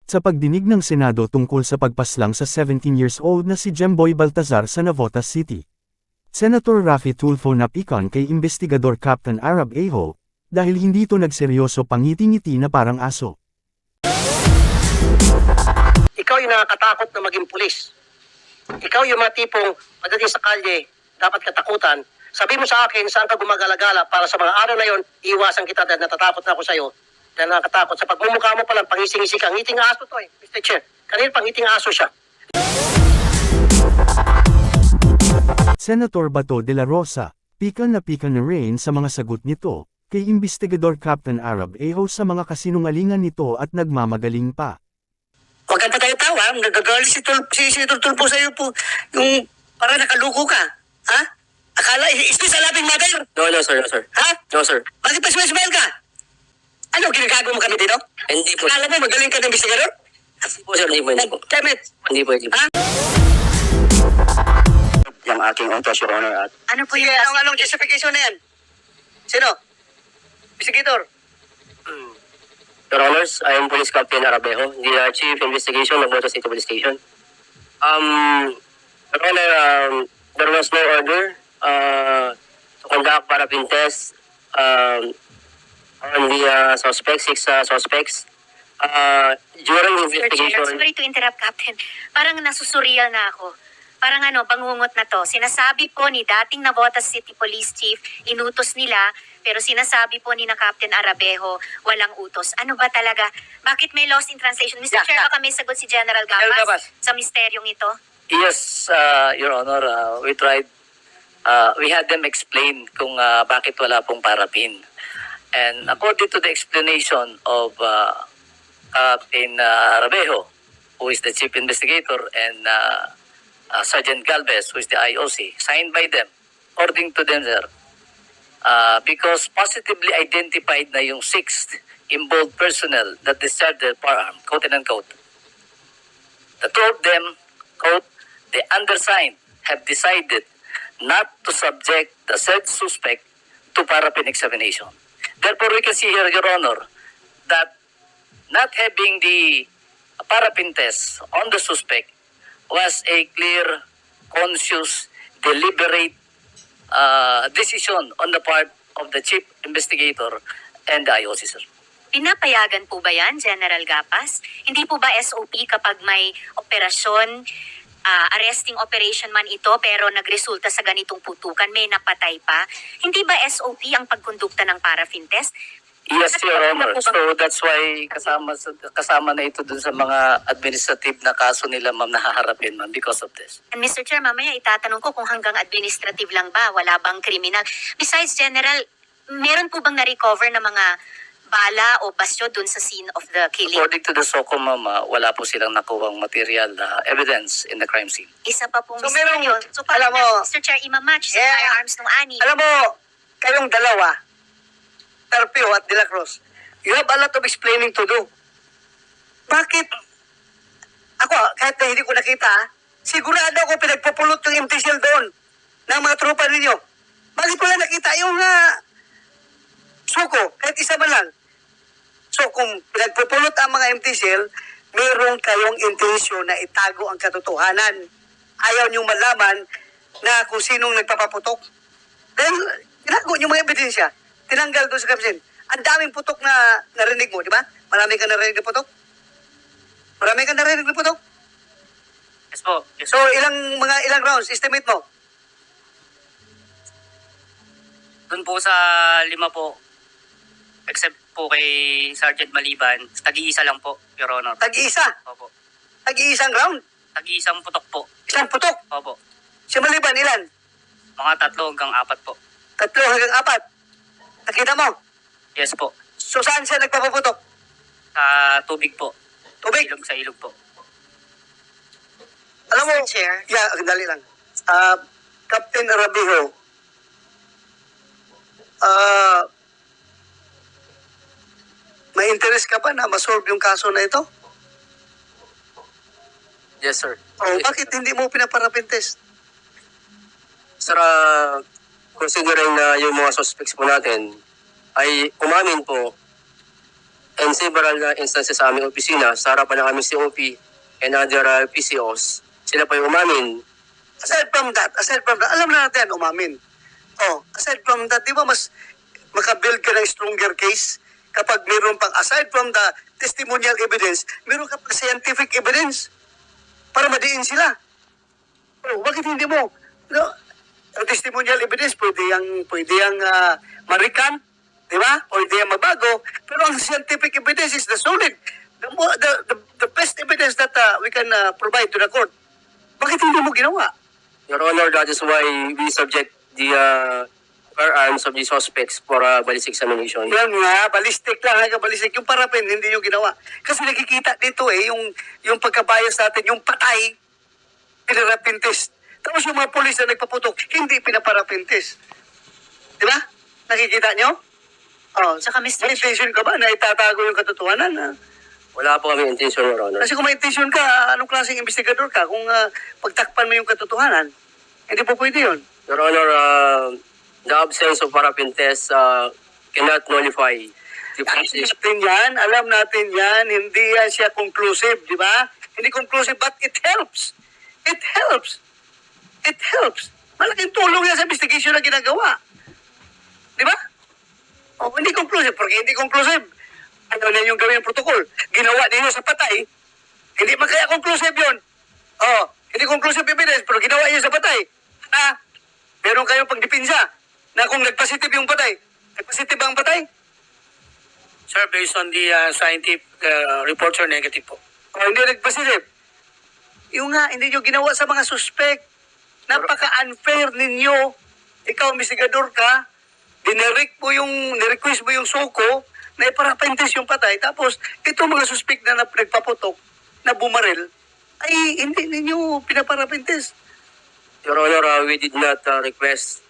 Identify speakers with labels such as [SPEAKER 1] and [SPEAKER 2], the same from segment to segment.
[SPEAKER 1] sa pagdinig ng Senado tungkol sa pagpaslang sa 17 years old na si Jemboy Baltazar sa Navotas City. Senator Raffy Tulfo napikon kay Investigador Captain Arab Eho, dahil hindi ito nagseryoso pangiti-ngiti na parang aso.
[SPEAKER 2] Ikaw yung nakakatakot na maging pulis. Ikaw yung mga tipong pagdating sa kalye, dapat katakutan. Sabi mo sa akin, saan ka gumagala-gala para sa mga araw na yon, iiwasan kita dahil natatakot na ako sa iyo. Dahil nakakatakot. Sa pagmumukha mo palang pangising-ngisi ka. Ngiting aso to Mr. Chair. Kanina pangiting aso siya.
[SPEAKER 1] Senator Bato de la Rosa, pikan na rin sa mga sagot nito, kay Investigador Captain Arab Eho sa mga kasinungalingan nito at nagmamagaling pa.
[SPEAKER 2] Huwag kang tayo-tawa, nagagalit si Tulfo sa iyo po. Yung para nakaluko ka. Ha? Akala, is this a laughing matter?
[SPEAKER 3] No, sir, no, sir.
[SPEAKER 2] Ha?
[SPEAKER 3] No, sir.
[SPEAKER 2] Bakit pa smile ka? Ano, ginagago mo kami dito?
[SPEAKER 3] Hindi po.
[SPEAKER 2] Akala mo, magaling ka ng investigador?
[SPEAKER 3] Hindi po, sir. Hindi po.
[SPEAKER 2] Damn it!
[SPEAKER 3] Hindi po.
[SPEAKER 2] Ha?
[SPEAKER 3] Yung aking utos, Your Honor, at
[SPEAKER 2] Ano po yung anong justification na yan? Sino? Investigator?
[SPEAKER 3] Your Honors, I am Police Captain Arabejo, the Chief Investigation of Navotas City Police Station. Your Honor, there was no order to conduct paraffin test on the suspects, 6 suspects. During the
[SPEAKER 4] Sir Chair,
[SPEAKER 3] investigation...
[SPEAKER 4] sorry to interrupt, Captain. Parang nasusurreal na ako. Parang bangungot na to. Sinasabi po ni dating Navotas City Police Chief, inutos nila, pero sinasabi po ni na Captain Arabejo, walang utos. Ano ba talaga? Bakit may lost in translation? Mr. Chair, baka may sagot si General Gabas sa misteryong ito?
[SPEAKER 5] Yes, Your Honor, we tried, we had them explain kung bakit wala pong parapin. And according to the explanation of Captain Arabejo, who is the Chief Investigator, and Sergeant Galvez, who is the IOC, signed by them, according to them, sir, because positively identified na yung 6th involved personnel that discharged their firearm, quote and unquote. The 2 of them, quote, the undersigned have decided not to subject the said suspect to parapin examination. Therefore, we can see here, Your Honor, that not having the parapin test on the suspect was a clear, conscious, deliberate decision on the part of the Chief Investigator and the IOC, sir.
[SPEAKER 4] Pinapayagan po ba yan, General Gapas? Hindi po ba SOP kapag may operasyon, arresting operation man ito, pero nagresulta sa ganitong putukan, may napatay pa? Hindi ba SOP ang pagkondukta ng paraffin test?
[SPEAKER 5] Yes, Your Honor. So that's why kasama na ito dun sa mga administrative na kaso nila, ma'am, nahaharapin, ma'am, because of this.
[SPEAKER 4] And Mr. Chair, mamaya itatanong ko kung hanggang administrative lang ba, wala bang kriminal. Besides, General, meron po bang na-recover na mga bala o basyo dun sa scene of the killing?
[SPEAKER 5] According to the SOCO, ma'am, wala po silang nakuwang material evidence in the crime scene.
[SPEAKER 4] Isa pa pong
[SPEAKER 2] So, meron-
[SPEAKER 4] misteryo. So,
[SPEAKER 2] alam
[SPEAKER 4] paano
[SPEAKER 2] mo-
[SPEAKER 4] Mr. Chair, imamatch sa
[SPEAKER 2] Yeah.
[SPEAKER 4] firearms ng ani?
[SPEAKER 2] Alam mo, kayong dalawa, Tarpio at De La Cruz, you have a lot of explaining to do. Bakit? Ako, kahit na hindi ko nakita, sigurado ako pinagpupulot yung MTCL doon ng mga tropa ninyo. Bakit ko lang nakita yung suko, kahit isa man lang. So kung pinagpupulot ang mga MTCL, meron kayong intensyon na itago ang katotohanan. Ayaw niyong malaman na kung sinong nagpapaputok. Dahil tinago yung mga ebidensya. Tinanggal doon sa kapsin. Ang daming putok na narinig mo, di ba? Marami ka narinig na putok? Marami ka narinig na putok?
[SPEAKER 3] Yes po. Yes,
[SPEAKER 2] So ilang rounds, estimate mo?
[SPEAKER 3] Doon po sa 5 po, except po kay Sergeant Maliban, tag-iisa lang po, Your Honor.
[SPEAKER 2] Tag-iisa.
[SPEAKER 3] Opo.
[SPEAKER 2] Tag-iisang round.
[SPEAKER 3] Tag-iisang putok po.
[SPEAKER 2] Isang putok.
[SPEAKER 3] Opo.
[SPEAKER 2] Si Maliban, ilan?
[SPEAKER 3] Mga 3 hanggang 4 po.
[SPEAKER 2] 3 hanggang 4. Nakita mo?
[SPEAKER 3] Yes po.
[SPEAKER 2] So saan siya nagpapaputok?
[SPEAKER 3] Sa tubig po.
[SPEAKER 2] Tubig.
[SPEAKER 3] Sa ilog po.
[SPEAKER 2] Alam mo,
[SPEAKER 4] Mr. Chair.
[SPEAKER 2] Yeah, dali lang. Captain Arabejo, may interest ka ba na masolve yung kaso na ito?
[SPEAKER 5] Yes, sir.
[SPEAKER 2] O bakit hindi mo pinaparapin test?
[SPEAKER 6] Sir, considering na yung mga suspects po natin ay umamin po and several instances sa aming opisina, sa harapan ng aming COP and other PCOs, sila pa yung umamin.
[SPEAKER 2] Aside from that, alam na natin, umamin. Oh, aside from that, di ba mas makabuild ka ng stronger case kapag meron pang, aside from the testimonial evidence, meron ka pang scientific evidence para madiin sila. Oh, bakit hindi mo? No, ang testimonial evidence, pwede yang marikan, di ba? Pwede yang mabago, pero ang scientific evidence is the solid. The best evidence that we can provide to the court. Bakit hindi mo ginawa?
[SPEAKER 6] Your Honor, that is why we subject the firearms of the suspects for ballistic examination.
[SPEAKER 2] Yan nga, ballistic lang, ballistic. Yung parapin, hindi yung ginawa. Kasi nakikita dito yung pagkabayas natin, yung patay, pinarapin test. Tapos yung mga polis na nagpaputok, hindi pinaparapin test. Di ba? Nakikita nyo? Oh,
[SPEAKER 4] Tsaka, Mr.
[SPEAKER 2] may intention ka ba na itatago yung katotohanan?
[SPEAKER 6] Wala po kami intention, Your Honor.
[SPEAKER 2] Kasi kung may intention ka, anong klaseng investigador ka? Kung pagtakpan mo yung katotohanan, hindi po pwede yun.
[SPEAKER 6] Your Honor, the absence of parapin test cannot nullify the police.
[SPEAKER 2] Alam natin yan, hindi yan siya conclusive, di ba? Hindi conclusive, but it helps. It helps. It helps. Malaking tulong yan sa investigation na ginagawa. Di ba? O, hindi conclusive, porque hindi conclusive. Ano na yung gawin ng protocol? Ginawa ninyo sa patay, hindi man kaya conclusive yun. Oh, hindi conclusive evidence, pero ginawa niyo sa patay. Meron kayong pagdipinsa na kung nagpositive yung patay, nagpositive ba ang patay?
[SPEAKER 7] Sir, based on the scientific reports are negative po.
[SPEAKER 2] O hindi nagpositive. Yung nga, hindi nyo ginawa sa mga suspect. Napaka-unfair ninyo. Ikaw, investigador ka, nirequest mo yung suko, na iparapentes yung patay. Tapos, itong mga suspect na nagpaputok, na bumaril, ay hindi ninyo pinaparapentes.
[SPEAKER 6] Your Honor, we did not request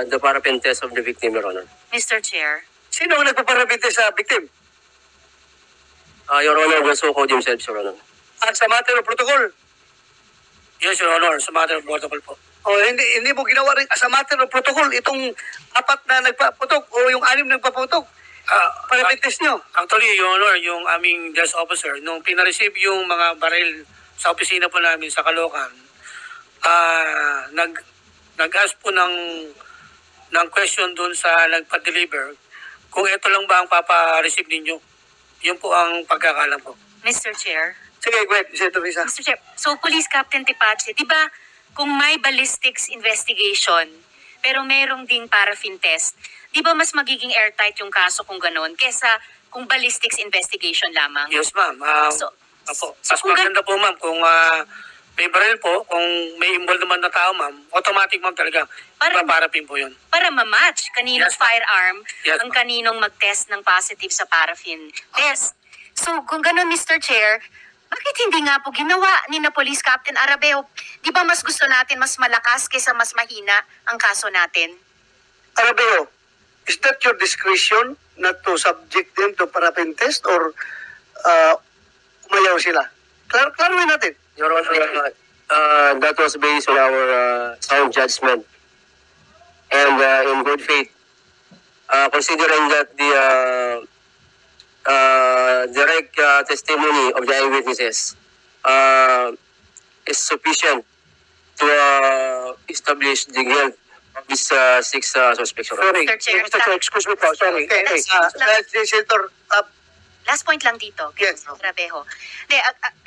[SPEAKER 6] the parapin test of the victim, Your Honor.
[SPEAKER 4] Mr. Chair.
[SPEAKER 2] Sino ang nagpaparapentes sa victim?
[SPEAKER 6] Your Honor, the so-called himself, Your Honor.
[SPEAKER 2] At sa matter of protocol.
[SPEAKER 7] Yes, Your Honor, sa matter of protocol po.
[SPEAKER 2] O hindi mo ginawa rin as a matter of protocol itong apat na nagpaputok o yung 6 nagpaputok. Parapentes nyo.
[SPEAKER 7] Actually, Your Honor, yung aming desk officer, nung pinareceive yung mga baril sa opisina po namin sa Caloocan, nag-ask po ng question dun sa nagpa-deliver kung ito lang ba ang papa-receive ninyo. Yun po ang pagkakalam po.
[SPEAKER 4] Mr. Chair.
[SPEAKER 2] Sige, go ahead, Senator Risa.
[SPEAKER 4] Mr. Chair, so Police Captain Tipache, di ba kung may ballistics investigation, pero merong ding paraffin test, di ba mas magiging airtight yung kaso kung gano'n, kesa kung ballistics investigation lamang?
[SPEAKER 7] Yes, ma'am.
[SPEAKER 4] So
[SPEAKER 7] Mas
[SPEAKER 4] kung
[SPEAKER 7] maganda po, ma'am, kung may baril po, kung may involved naman na tao, ma'am, automatic, ma'am, talaga, paparapin po yun.
[SPEAKER 4] para ma-match kaninong
[SPEAKER 7] Yes, ma'am.
[SPEAKER 4] firearm
[SPEAKER 7] Yes,
[SPEAKER 4] ang
[SPEAKER 7] ma'am.
[SPEAKER 4] kaninong mag-test ng positive sa paraffin test. So kung gano'n, Mr. Chair, bakit hindi nga po ginawa ni na Police Captain Arabeo? Di ba mas gusto natin mas malakas kaysa mas mahina ang kaso natin?
[SPEAKER 2] Arabeo, is that your discretion not to subject them to paraffin test or umayaw sila? Klaruhin natin.
[SPEAKER 6] Your Honor, that was based on our sound judgment and in good faith. Considering that the direct testimony of the eyewitnesses is sufficient to establish the guilt of these 6 suspects.
[SPEAKER 2] Sorry.
[SPEAKER 4] Mr. Chair,
[SPEAKER 2] Mr. Chair, excuse me po. Sorry.
[SPEAKER 4] Okay,
[SPEAKER 2] Senator,
[SPEAKER 4] Last point lang dito, kay
[SPEAKER 2] Yes.
[SPEAKER 4] Mr. Arabejo.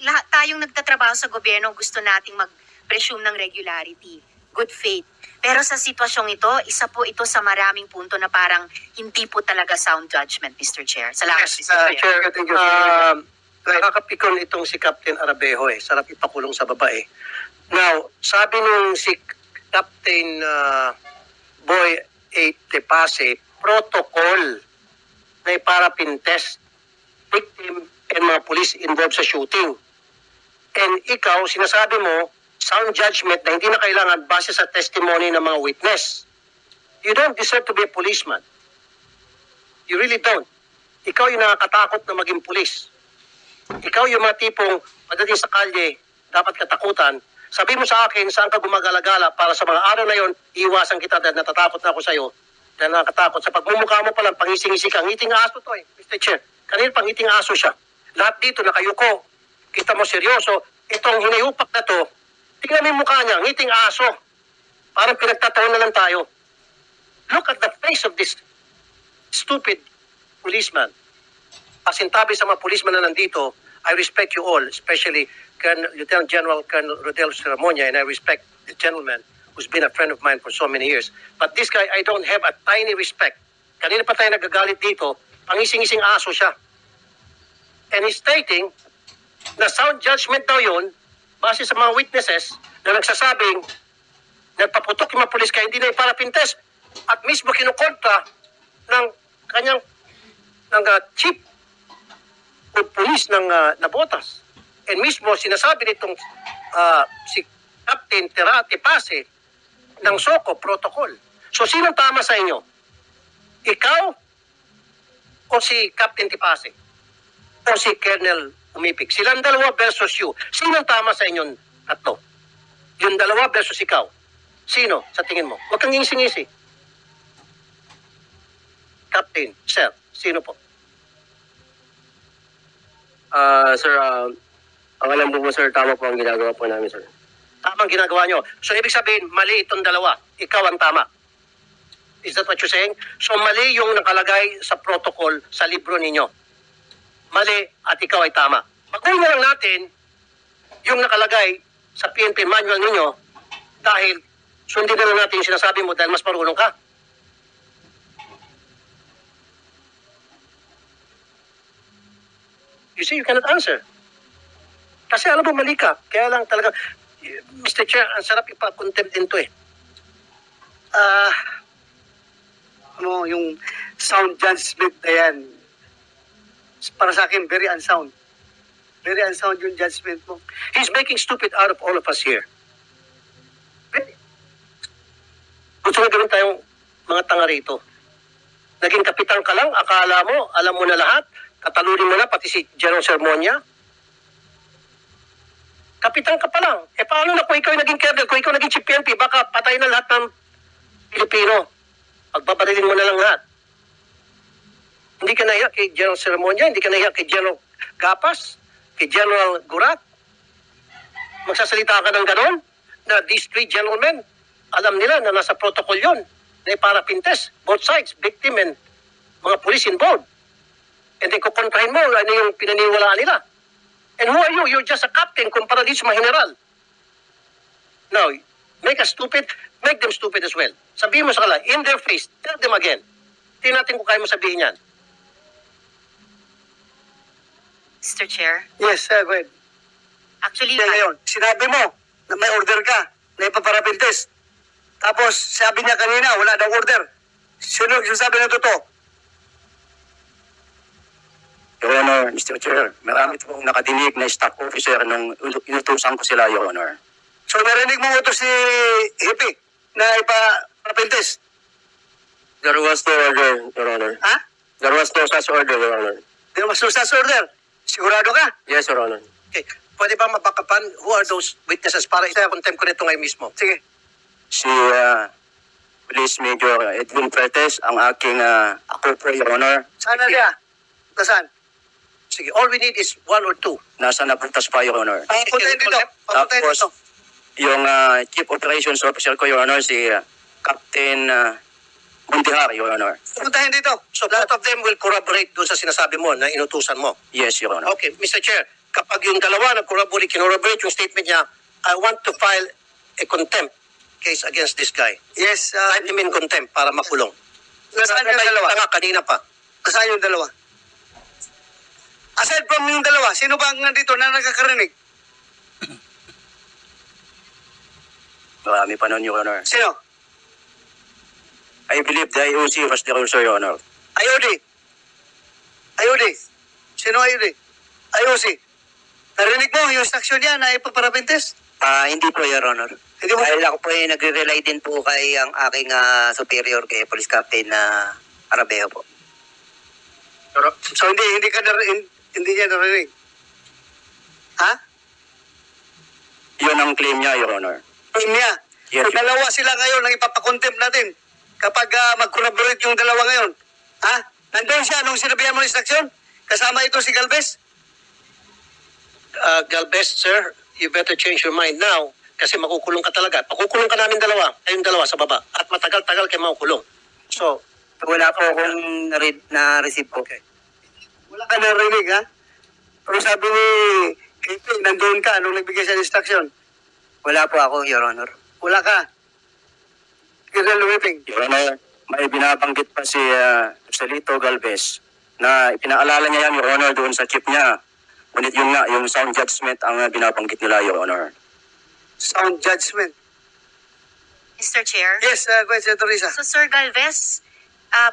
[SPEAKER 4] Lahat tayong nagtatrabaho sa gobyerno gusto nating mag-presume ng regularity, good faith. Pero sa sitwasyong ito, isa po ito sa maraming punto na parang hindi po talaga sound judgment, Mr. Chair. Salamat,
[SPEAKER 2] Yes,
[SPEAKER 4] Mr. Chair.
[SPEAKER 2] Chair. Thank you.
[SPEAKER 8] Nakakapikon itong si Captain Arabejo sarap ipakulong sa babae. Now, sabi nung si Captain Boy Tepase, protocol na parapin test victim and mga police involved sa shooting. And ikaw, sinasabi mo, sound judgment na hindi na kailangan base sa testimony ng mga witness. You don't deserve to be a policeman. You really don't. Ikaw yung nakakatakot na maging pulis. Ikaw yung mga tipong pagdating sa kalye, dapat katakutan. Sabi mo sa akin, saan ka gumagala-gala para sa mga araw na yon, iiwasan kita dahil natatakot na ako sa iyo. Dahil nakakatakot. Sa pagmumukha mo palang, pangising-isi ka. Ngiting aso to Mr. Chair. Kanina pang ngiting aso siya. Lahat dito nakayuko. Kita mo seryoso. Itong hinayupak na to, tingnan mo yung mukha niya, ngiting aso. Parang pinagtataon na lang tayo. Look at the face of this stupid policeman. Pasintabi sa mga policeman na nandito, I respect you all, especially Lieutenant General Colonel Rodel Seramonia, and I respect the gentleman who's been a friend of mine for so many years. But this guy, I don't have a tiny respect. Kanina pa tayo nagagalit dito, pangising-ising aso siya. And he's stating na sound judgment daw yun, base sa mga witnesses na nagsasabing nagpaputok yung mga pulis kaya hindi na iparapin test at mismo kinukontra ng kanyang chief o pulis ng Navotas. And mismo sinasabi nitong si Captain Terate Pase ng SOCO protocol. So sinong tama sa inyo? Ikaw o si Captain Tipase? O si Colonel Umipik? Silang dalawa versus you. Sinong tama sa inyong tatlo? Yung dalawa versus ikaw. Sino sa tingin mo? Huwag kang ngisi-ngisi. Captain, sir, sino po?
[SPEAKER 6] Sir, ang alam po sir, tama po ang ginagawa po namin, sir.
[SPEAKER 8] Tamang ginagawa nyo. So, ibig sabihin, mali itong dalawa. Ikaw ang tama. Is that what you're saying? So, mali yung nakalagay sa protocol sa libro ninyo. Mali at ikaw ay tama. Pag-uwi na lang natin yung nakalagay sa PNP manual ninyo dahil sundin na lang natin yung sinasabi mo dahil mas marunong ka. You see, you cannot answer. Kasi alam mo, mali ka. Kaya lang talaga, Mr. Chair, ang sarap ipa-contempt din to eh.
[SPEAKER 2] Yung sound judgment na yan, para sa akin, very unsound. Very unsound yung judgment mo.
[SPEAKER 8] He's making stupid out of all of us here. Really? Gusto mo gawin tayong mga tanga rito. Naging kapitan ka lang, akala mo, alam mo na lahat, katalunin mo na, pati si General Sermonia. Kapitan ka pa lang. Eh paano na kung ikaw naging colonel, kung ikaw naging chief PNP, baka patay na lahat ng Pilipino. Pagbabarilin mo na lang lahat. Hindi ka nahiya kay General Sermonia, hindi ka nahiya kay General Gapas, kay General Gurat. Magsasalita ka ng ganon na these three gentlemen, alam nila na nasa protocol yon na iparapintes, both sides, victim and mga police involved. And then kukontrahin mo, ano yung pinaniwalaan nila. And who are you? You're just a captain kumpara dito sa mga general. Now, make us stupid, make them stupid as well. Sabihin mo sa kanila, in their face, tell them again. Tingnan natin kung kaya mo sabihin yan.
[SPEAKER 4] Mr. Chair,
[SPEAKER 2] Yes, go ahead.
[SPEAKER 4] actually,
[SPEAKER 2] Kaya ngayon, sinabi mo na may order ka na ipaparapin test. Tapos, sabi niya kanina, wala daw order. Sino yung sabi na totoo?
[SPEAKER 9] Your Honor, Mr. Chair, marami pong nakadinig na staff officer nung inutusan ko sila, Your Honor.
[SPEAKER 2] So, narinig mo utos si Hippie na ipaparapin test.
[SPEAKER 6] There was no order, Your Honor.
[SPEAKER 2] Ha?
[SPEAKER 6] There was no such order, Your Honor.
[SPEAKER 2] Di mas sa order. Sigurado ka?
[SPEAKER 6] Yes, Your Honor.
[SPEAKER 8] Okay. Pwede ba mapakapan? Who are those witnesses? Para isa-contempt ko nito ngayon mismo.
[SPEAKER 2] Sige.
[SPEAKER 9] Si Police Major Edwin Pertes, ang aking ako po, Your Honor.
[SPEAKER 2] Saan na niya? Nasaan?
[SPEAKER 8] Sige, all we need is one or two.
[SPEAKER 9] Nasa napuntas pa, Your Honor.
[SPEAKER 2] Papuntahin dito. Papuntahin
[SPEAKER 9] Tapos,
[SPEAKER 2] dito.
[SPEAKER 9] yung Chief Operations Officer ko, Your Honor, si Captain Mundihar, Your Honor.
[SPEAKER 2] Papuntahin dito.
[SPEAKER 8] So both of them will corroborate doon sa sinasabi mo na inutusan mo.
[SPEAKER 9] Yes, Your Honor.
[SPEAKER 8] Okay, Mr. Chair, kapag yung dalawa nag-corroborate yung statement niya, I want to file a contempt case against this guy.
[SPEAKER 2] Yes.
[SPEAKER 8] Find him in contempt para makulong.
[SPEAKER 2] Nasaan yung dalawa?
[SPEAKER 8] Tanga kanina pa.
[SPEAKER 2] Nasaan yung dalawa? Aside from yung dalawa, sino ba ang nandito na nakakarinig?
[SPEAKER 9] Marami pa nun, Your Honor.
[SPEAKER 2] Sino?
[SPEAKER 9] I believe the IOC was there also, Your Honor.
[SPEAKER 2] IOD. IOD. Sino IOD? IOC. Narinig mo yung instruction niya na ipaparapintes?
[SPEAKER 10] Hindi po, Your Honor.
[SPEAKER 2] Hindi mo?
[SPEAKER 10] Dahil ako po ay nagre-rely din po kay ang aking superior kay Police Captain na Arabeo po.
[SPEAKER 2] So hindi niya narinig. Ha?
[SPEAKER 9] Yun ang claim niya, Your Honor.
[SPEAKER 2] Claim niya.
[SPEAKER 9] Yes,
[SPEAKER 2] So, dalawa sila ngayon na ipapakontempt natin kapag mag-corroborate yung dalawa ngayon. Ha? Nandun siya nung sinabihan mo ng instruction? Kasama ito si Galvez?
[SPEAKER 8] Galvez, sir, you better change your mind now kasi makukulong ka talaga. Pakukulong ka namin dalawa, kayong dalawa sa baba. At matagal-tagal kayo makukulong. So,
[SPEAKER 10] Wala po akong na-receive po.
[SPEAKER 8] okay.
[SPEAKER 2] Wala ka narinig, ha? Pero sabi ni KP, nandoon ka, anong nagbigay sa instruction?
[SPEAKER 10] Wala po ako, Your Honor.
[SPEAKER 2] Wala ka. Colonel Umipig.
[SPEAKER 9] Your Honor, may binabanggit pa si Joselito Galvez na pinaalala niya yan, Your Honor, doon sa chief niya. Ngunit yun nga, yung sound judgment ang binabanggit nila, Your Honor.
[SPEAKER 2] Sound judgment.
[SPEAKER 4] Mr. Chair?
[SPEAKER 2] Yes, go ahead, Senator Risa.
[SPEAKER 4] So Sir Galvez,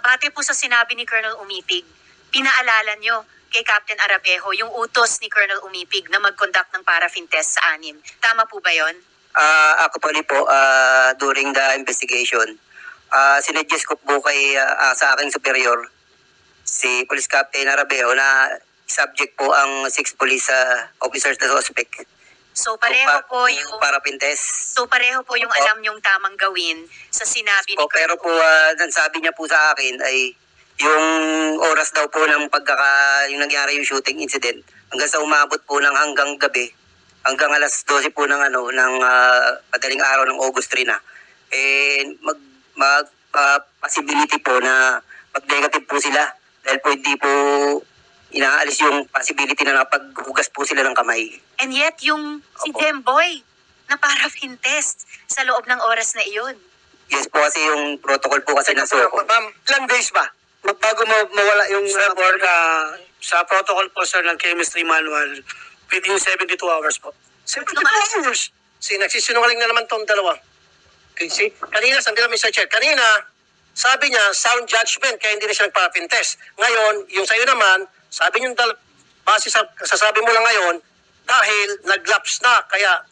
[SPEAKER 4] bate po sa sinabi ni Colonel Umipig, pinaalala nyo kay Captain Arabejo yung utos ni Colonel Umipig na mag-conduct ng paraffin test sa anim. Tama po ba yon?
[SPEAKER 10] Actually po, during the investigation, sinuggest ko po kay, sa aking superior, si Police Captain Arabejo na subject po ang 6 police officers na suspect.
[SPEAKER 4] So pareho po yung
[SPEAKER 10] paraffin test.
[SPEAKER 4] pareho po yung alam nyong tamang gawin sa sinabi ni
[SPEAKER 10] Po, pero po, sabi niya po sa akin ay yung oras daw po ng yung nangyari yung shooting incident hanggang sa umabot po ng hanggang gabi, hanggang alas 12 po ng madaling araw ng August 3 na. Possibility po na mag-negative po sila dahil po hindi po inaalis yung possibility na napaghugas po sila ng kamay.
[SPEAKER 4] And yet yung si Jemboy na paraffin test sa loob ng oras na iyon.
[SPEAKER 10] Yes po, kasi yung protocol po kasi na
[SPEAKER 2] Ma'am, ilang days ba? Bago mawala yung...
[SPEAKER 7] Sir, sa protocol po, sir, ng chemistry manual, within 72 hours po.
[SPEAKER 2] 72 hours.
[SPEAKER 8] Nagsisinungaling na naman tong dalawa. See? Kanina, sandali lang, Mr. Chair. Kanina, sabi niya, sound judgment, kaya hindi na siya nagpa-paraffin test. Ngayon, yung sa'yo naman, sabi niyo, base sa kasasabi mo lang ngayon, dahil nag-lapse na, kaya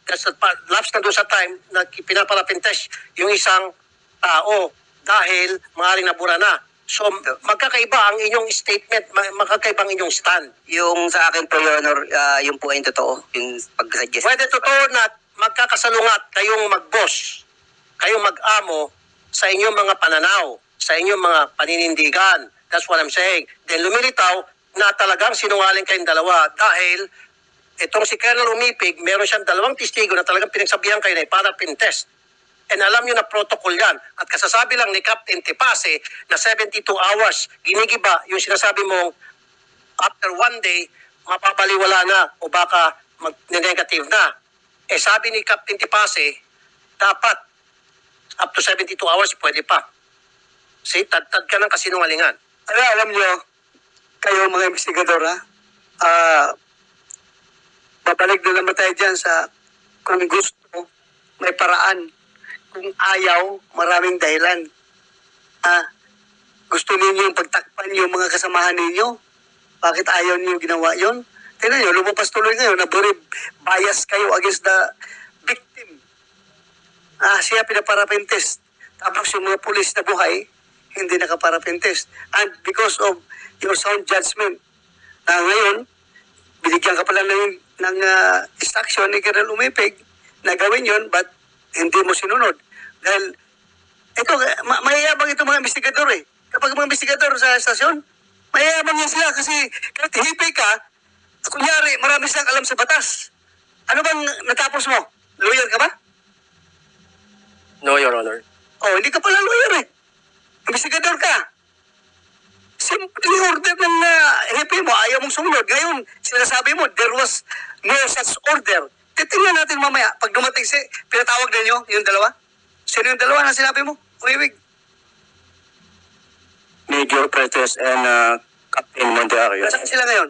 [SPEAKER 8] lapse na doon sa time na pinaparapin test yung isang tao dahil maaaring nabura na. So, magkakaiba ang inyong statement, magkakaiba ang inyong stand.
[SPEAKER 10] Yung sa akin po, Your Honor, yung po ay totoo, yung pag-suggest.
[SPEAKER 8] Pwede totoo na magkakasalungat kayong mag-boss, kayong mag-amo sa inyong mga pananaw, sa inyong mga paninindigan. That's what I'm saying. Then lumilitaw na talagang sinungaling kayong dalawa dahil itong si Colonel Umipig, meron siyang 2 testigo na talagang pinagsabihan kayo na paraffin test. And alam nyo na protocol yan. At kasasabi lang ni Captain Tipase na 72 hours, ginigiba yung sinasabi mong after 1 day, mapapaliwala na o baka mag-negative na. Sabi ni Captain Tipase, dapat up to 72 hours, pwede pa. See, tad-tad ka ng kasinungalingan.
[SPEAKER 2] Alam nyo, kayo mga investigador, babalik na naman tayo dyan sa kung gusto, may paraan. Kung ayaw, maraming dahilan. Gusto ninyo pagtakpan yung mga kasamahan ninyo? Bakit ayaw niyo ginawa yon? Tingnan nyo, lumabas tuloy ngayon na bias kayo against the victim. Siya pinaparapin test. Tapos yung mga pulis na buhay, hindi nakaparapin test. And because of your sound judgment, ngayon, binigyan ka pala ng instruction ni Colonel Umipig na gawin yon, but hindi mo sinunod. Dahil, ito, mayayabang ito mga investigador eh. Kapag mga investigador sa estasyon, mayayabang yan sila kasi kahit hipi ka, kunyari, marami silang alam sa batas. Ano bang natapos mo? Lawyer ka ba?
[SPEAKER 9] No, Your Honor.
[SPEAKER 2] Hindi ka pala lawyer eh. Investigador ka. Simple order ng hipi mo, ayaw mong sumunod. Ngayon, sinasabi mo, there was no such order. Titingnan natin mamaya, pag dumating pinatawag ninyo, yung dalawa. Sino yung dalawa na sinabi mo? Umiwig.
[SPEAKER 9] Major Prestes and Captain Monteario.
[SPEAKER 2] Nasaan sila ngayon?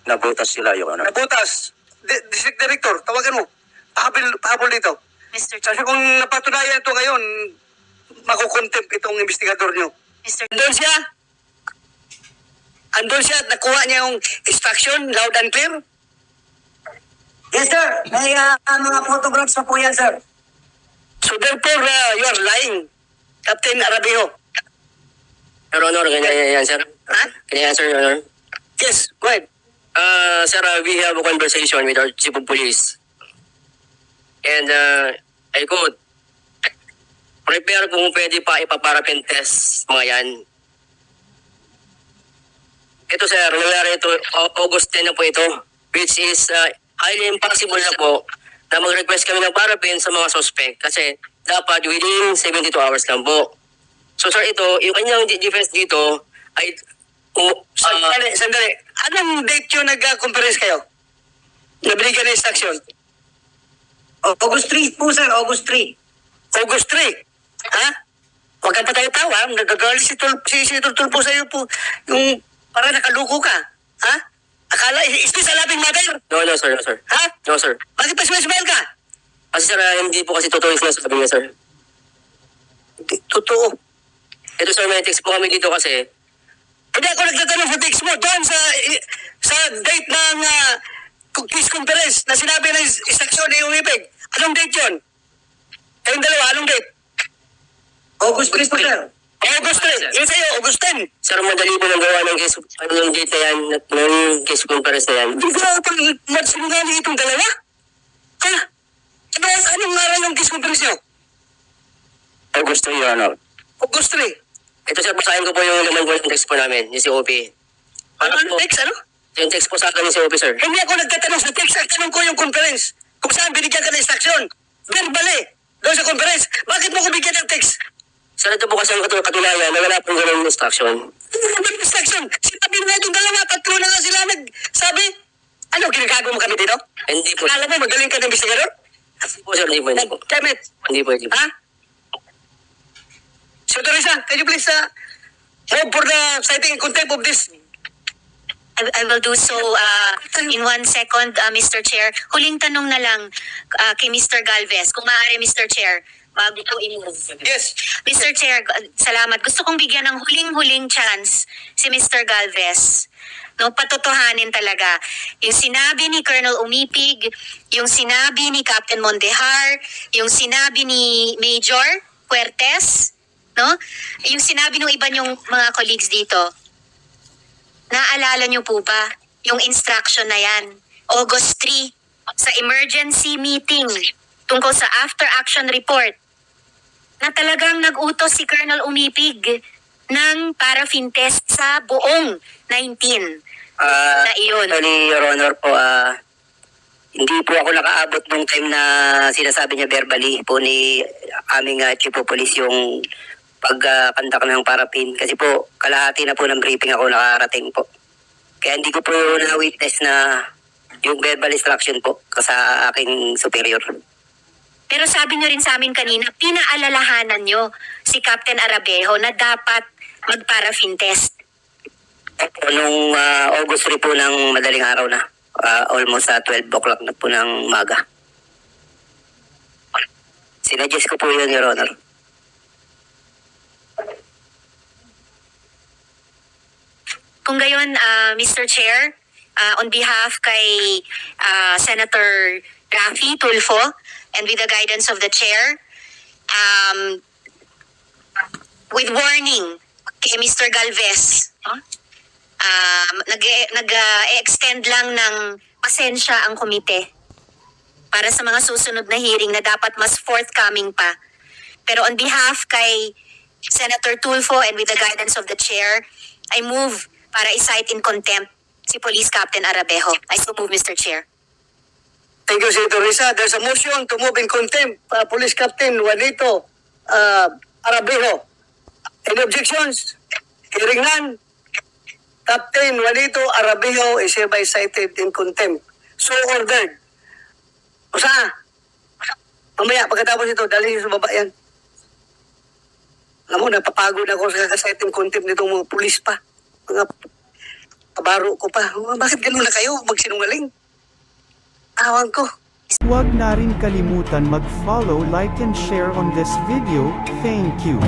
[SPEAKER 9] Nabutas sila, Your Honor.
[SPEAKER 2] Nabutas. District Director, tawagan mo. Pahabol dito.
[SPEAKER 4] Mr. Chair.
[SPEAKER 2] Kasi kung napatunayan ito ngayon, makukontempt itong investigador nyo.
[SPEAKER 4] Mr.
[SPEAKER 2] Andun siya? Andun siya at nakuha niya yung instruction, loud and clear?
[SPEAKER 10] Yes, sir. May mga photographs pa po yan, sir.
[SPEAKER 2] So therefore, you are lying, Captain Arabejo.
[SPEAKER 11] Your Honor, can I answer? Can I answer, Your Honor?
[SPEAKER 2] Yes, go ahead.
[SPEAKER 11] Sir, we have a conversation with our Chief of Police. And I quote, prepare kung pwede pa ipaparapin test mga yan. ito sir, nangyari ito, August 10 na po ito, which is highly impossible na po na mag-request kami ng parapin sa mga suspect kasi dapat within 72 hours lang po. So sir, ito, yung kanyang defense dito ay...
[SPEAKER 2] Sandali. Anong date yung nag-conference kayo? Nabigyan ng instruction?
[SPEAKER 10] August 3 po, sir. August 3.
[SPEAKER 2] August 3. Ha? Huwag kang patay-tawa. Nagagalit si Tulfo sa'yo po. Yung parang nakaluko ka. Ha? Akala, is this a laughing matter?
[SPEAKER 11] No, sir, no, sir.
[SPEAKER 2] Ha?
[SPEAKER 11] No, sir.
[SPEAKER 2] Bakit pa smile ka?
[SPEAKER 11] Kasi sir, hindi po kasi totoo yung sinasabi niya, sir.
[SPEAKER 2] Totoo.
[SPEAKER 11] Ito sir, may text po kami dito kasi.
[SPEAKER 2] Hindi ako nagtatanong sa text mo. Doon sa date ng peace conference na sinabi ng instruction ni Umipig. Anong date yun? Kayong dalawa, anong date?
[SPEAKER 10] August 3 po, sir.
[SPEAKER 2] August 3. Yun sa'yo, August 10.
[SPEAKER 11] Sir, madali po nang gawa ng case, yung date na yan, ng case conference na yan.
[SPEAKER 2] Hindi ko pag magsinungali itong dalawa? Ha? Anong araw yung case conference nyo?
[SPEAKER 11] August 3, Your Honor.
[SPEAKER 2] August 3.
[SPEAKER 11] Ito sir, basahin ko po yung laman po ng text po namin, yung COP.
[SPEAKER 2] Ano text, ano?
[SPEAKER 11] Yung text po sa akin yung COP, sir.
[SPEAKER 2] Hindi ako nagtatanong sa text. Ang tanong ko yung conference. Kung saan binigyan ka ng instruction. Verbally. Doon sa conference. Bakit mo ko bigyan ng text?
[SPEAKER 11] Sir, ito po kasi ang katunayan na wala pong ganun instruction.
[SPEAKER 2] Ano instruction? Sinabi na itong dalawa. Tatlo na nga sila nagsabi. Ano, ginagago mo kami dito?
[SPEAKER 11] Hindi po.
[SPEAKER 2] Alam mo, magaling ka ng investigador?
[SPEAKER 11] Hindi po, sir. Hindi po.
[SPEAKER 2] Damn it.
[SPEAKER 11] Hindi po.
[SPEAKER 2] Ha? So, Teresa, can you please hope for the citing in contempt of this?
[SPEAKER 4] I will do so in 1 second, Mr. Chair. Huling tanong na lang kay Mr. Galvez. Kung maaari, Mr. Chair, bago ko i-move.
[SPEAKER 2] Yes.
[SPEAKER 4] Mr. Chair, salamat. Gusto kong bigyan ng huling-huling chance si Mr. Galvez. No, patotohanin talaga. Yung sinabi ni Colonel Umipig, yung sinabi ni Captain Mondejar, yung sinabi ni Major Puertes, no? Yung sinabi ng iba niyong mga colleagues dito. Naalala niyo po ba yung instruction na yan? August 3, sa emergency meeting tungkol sa after-action report na talagang nag-utos si Colonel Umipig ng paraffin test sa buong 19 na iyon.
[SPEAKER 10] Actually, Your Honor po, hindi po ako nakaabot nung time na sinasabi niya verbally po ni aming Chief of Police yung pagkandak ng parapin. Kasi po, kalahati na po ng briefing ako nakarating po. Kaya hindi ko po na-witness na yung verbal instruction po sa aking superior.
[SPEAKER 4] Pero sabi niyo rin sa amin kanina, pinaalalahanan niyo si Captain Arabejo na dapat mag-paraffin test.
[SPEAKER 10] Opo, nung August 3 po ng madaling araw na. Almost 12 o'clock na po ng maga. Sinuggest ko po yun, Your Honor.
[SPEAKER 4] Kung gayon, Mr. Chair, on behalf kay Senator Raffy Tulfo and with the guidance of the Chair, with warning kay Mr. Galvez, nag-extend lang ng pasensya ang komite para sa mga susunod na hearing na dapat mas forthcoming pa. Pero on behalf kay Senator Tulfo and with the guidance of the Chair, I move para i-cite in contempt si Police Captain Arabejo. I so move, Mr. Chair.
[SPEAKER 2] Thank you, Senator Risa. There's a motion to move in contempt. Police Captain Juanito Arabejo. Any objections? Hearing none. Captain Juanito Arabejo is hereby cited in contempt. So ordered. O saan? Mamaya, pagkatapos ito, dalhin sa baba yan. Alam mo, napapagod ako sa cite in contempt nitong mga pulis pa. Mga kabaro ko pa. Bakit ganun na kayo? Magsinungaling. Awan ko.
[SPEAKER 1] Huwag na rin kalimutan mag-follow, like and share on this video. Thank you.